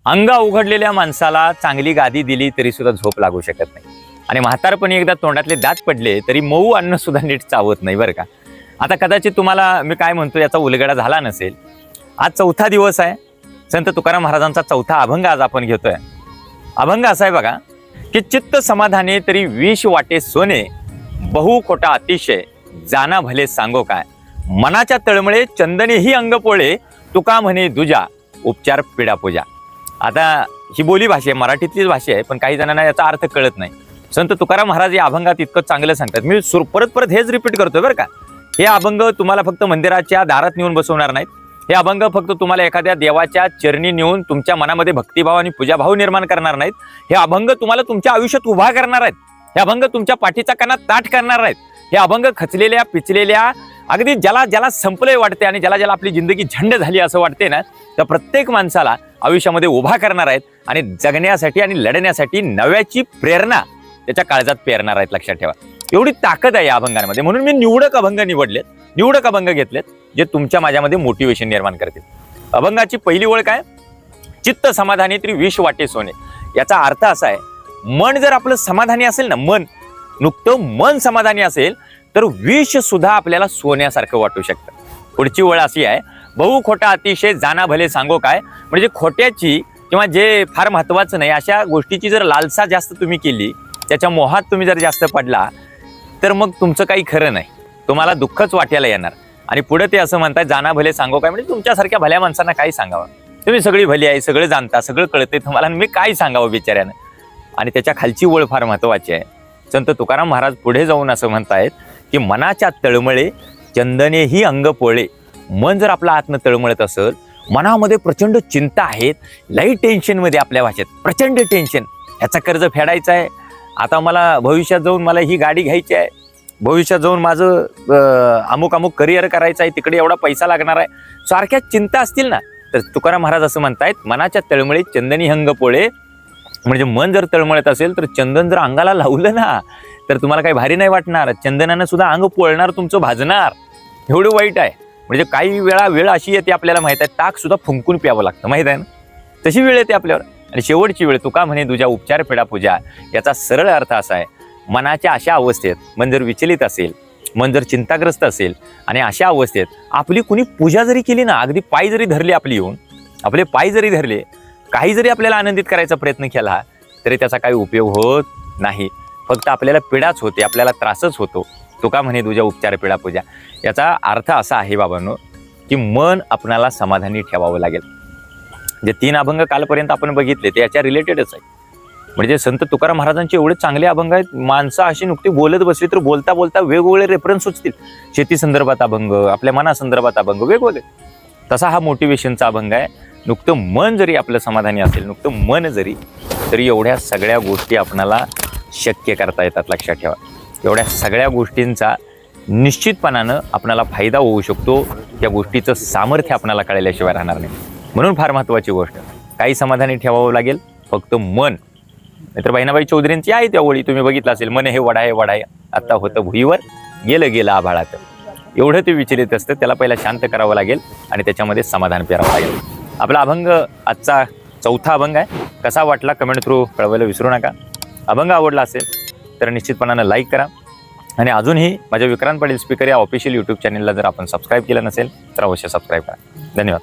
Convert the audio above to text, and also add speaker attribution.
Speaker 1: अंग उघडलेल्या माणसाला चांगली गादी दिली तरी सुद्धा झोप लागू शकत नाही आणि म्हातारपणी एकदा तोंडातले दात पडले तरी मऊ अन्न सुद्धा नीट चावत नाही बरं का। आता कदाचित तुम्हाला मी काय म्हणतो याचा उलगडा झाला नसेल। आज चौथा दिवस आहे, संत तुकाराम महाराजांचा चौथा अभंग आज आपण घेतोय। अभंग असा आहे बघा की चित्त समाधाने तरी विष वाटे सोने, बहु खोटा अतिशय जाना भले सांगो काय, मनाच्या तळमळे चंदने ही अंग पोळे, तुका म्हणे दुजा उपचार पिडा पूजा। आता ही बोली भाषा आहे, मराठीतलीच भाषा आहे, पण काही जणांना याचा अर्थ कळत नाही। संत तुकाराम महाराज या अभंगात इतकं चांगलं सांगतात, मी परत परत हेच रिपीट करतोय बरं का। हे अभंग तुम्हाला फक्त मंदिराच्या दारात नेऊन बसवणार नाहीत, हे अभंग फक्त तुम्हाला एखाद्या देवाच्या चरणी नेऊन तुमच्या मनामध्ये भक्तिभाव आणि पूजाभाव निर्माण करणार नाहीत, हे अभंग तुम्हाला तुमच्या आयुष्यात उभा करणार आहेत, हे अभंग तुमच्या पाठीचा कणा ताठ करणार आहेत, हे अभंग खचलेल्या पिचलेल्या अगदी ज्याला ज्याला संपलंय वाटते आणि ज्याला ज्याला आपली जिंदगी झंड झाली असं वाटते ना, त्या प्रत्येक माणसाला आयुष्यामध्ये उभा करणार आहेत आणि जगण्यासाठी आणि लढण्यासाठी नव्याची प्रेरणा त्याच्या काळजात पेरणार आहेत। लक्षात ठेवा, एवढी ताकद आहे या अभंगांमध्ये, म्हणून मी निवडक अभंग निवडलेत, निवडक अभंग घेतलेत जे तुमच्या माझ्यामध्ये मोटिवेशन निर्माण करतील। अभंगाची पहिली ओळ काय, चित्त समाधानी तरी विष वाटे सोने। याचा अर्थ असा आहे, मन जर आपलं समाधानी असेल ना, मन नुकतं मन समाधानी असेल तर विष सुद्धा आपल्याला सोन्यासारखं वाटू शकतं। पुढची ओळ अशी आहे, बहु खोटा अतिशय जाना भले सांगो काय, म्हणजे खोट्याची किंवा जे फार महत्वाचं नाही अशा गोष्टीची जर लालसा जास्त तुम्ही केली, त्याच्या मोहात तुम्ही जर जास्त पडला तर मग तुमचं काही खरं नाही, तुम्हाला दुःखच वाट्याला येणार। आणि पुढे ते असं म्हणतात, जाना भले सांगो काय, म्हणजे तुमच्यासारख्या भल्या माणसांना काही सांगावं, तुम्ही सगळी भली आहे, सगळं जाणता, सगळं कळते तुम्हाला, मी काय सांगावं बिचाऱ्यानं। आणि त्याच्या खालची ओळ फार महत्वाची आहे। संत तुकाराम महाराज पुढे जाऊन असं म्हणतायत की मनाच्या तळमळे चंदने ही अंग पोळे। मन जर आपलं आतनं तळमळत असेल, मनामध्ये प्रचंड चिंता आहेत, लई टेन्शनमध्ये, आपल्या भाषेत प्रचंड टेन्शन, ह्याचा कर्ज फेडायचा आहे, आता मला भविष्यात जाऊन मला ही गाडी घ्यायची आहे, भविष्यात जाऊन माझं अमुक अमुक करिअर करायचं आहे, तिकडे एवढा पैसा लागणार आहे, सारख्या चिंता असतील ना, तर तुकाराम महाराज असं म्हणतायत मनाच्या तळमळे चंदनी अंग पोळे। म्हणजे मन जर तळमळत असेल तर चंदन जर अंगाला लावलं ना तर तुम्हाला काही भारी नाही वाटणार, चंदनानं सुद्धा अंग पोळणार, तुमचं भाजणार, एवढं वाईट आहे। म्हणजे काही वेळा वेळ अशी येते आपल्याला माहित आहे, ताक सुद्धा फुंकून प्यावं लागतं, माहित आहे ना, तशी वेळ येते आपल्यावर। आणि शेवटची वेळ, तुका म्हणे दुजा उपचार पिडा पूजा, याचा सरळ अर्थ असा आहे, मनाच्या अशा अवस्थेत मन जर विचलित असेल, मन जर चिंताग्रस्त असेल आणि अशा अवस्थेत आपली कुणी पूजा जरी केली ना, अगदी पाय जरी धरले आपली येऊन, आपले पाय जरी धरले, काही जरी आपल्याला आनंदित करायचा प्रयत्न केला तरी त्याचा काही उपयोग होत नाही, फक्त आपल्याला पीडाच होते, आपल्याला त्रासच होतो। तुका म्हणे तुझ्या उपचार पिडा पूजा, याचा अर्थ असा आहे बाबांनो की मन आपणाला समाधानी ठेवावं लागेल। जे 3 अभंग कालपर्यंत आपण बघितले ते याच्या रिलेटेडच आहे। म्हणजे संत तुकाराम महाराजांचे एवढे चांगले अभंग आहेत, माणसं अशी नुकती बोलत बसली तर बोलता बोलता वेगवेगळे रेफरन्स सुचतील, शेती संदर्भात अभंग, आपल्या मनासंदर्भात अभंग वेगवेगळे। तसा हा मोटिवेशनचा अभंग आहे। नुकतं मन जरी आपलं समाधानी असेल, नुकतं मन जरी, तरी एवढ्या सगळ्या गोष्टी आपणाला शक्य करता येतात। लक्षात ठेवा, एवढ्या सगळ्या गोष्टींचा निश्चितपणानं आपणाला फायदा होऊ शकतो, त्या गोष्टीचं सामर्थ्य आपणाला कळल्याशिवाय राहणार नाही। म्हणून फार महत्त्वाची गोष्ट, काही समाधानी ठेवावं लागेल, फक्त मन। नाहीतर बहिणाबाई चौधरींची आहे त्या ओळी तुम्ही बघितलं असेल, मन हे वडाय वडाय आता होतं भुईवर, गेलं गेलं आभाळात, एवढं ते विचलित असतं, त्याला पहिला शांत करावं लागेल आणि त्याच्यामध्ये समाधान पेरावं लागेल। आपला अभंग आजचा चौथा अभंग आहे, कसा वाटला कमेंट थ्रू कळवायला विसरू नका। अभंग आवडला असेल तर निश्चितपणानं लाईक करा आणि अजूनही माझ्या विक्रांत पाटील स्पीकर या ऑफिशियल यूट्यूब चॅनलला जर आपण सबस्क्राईब केलं नसेल तर अवश्य सबस्क्राईब करा। धन्यवाद।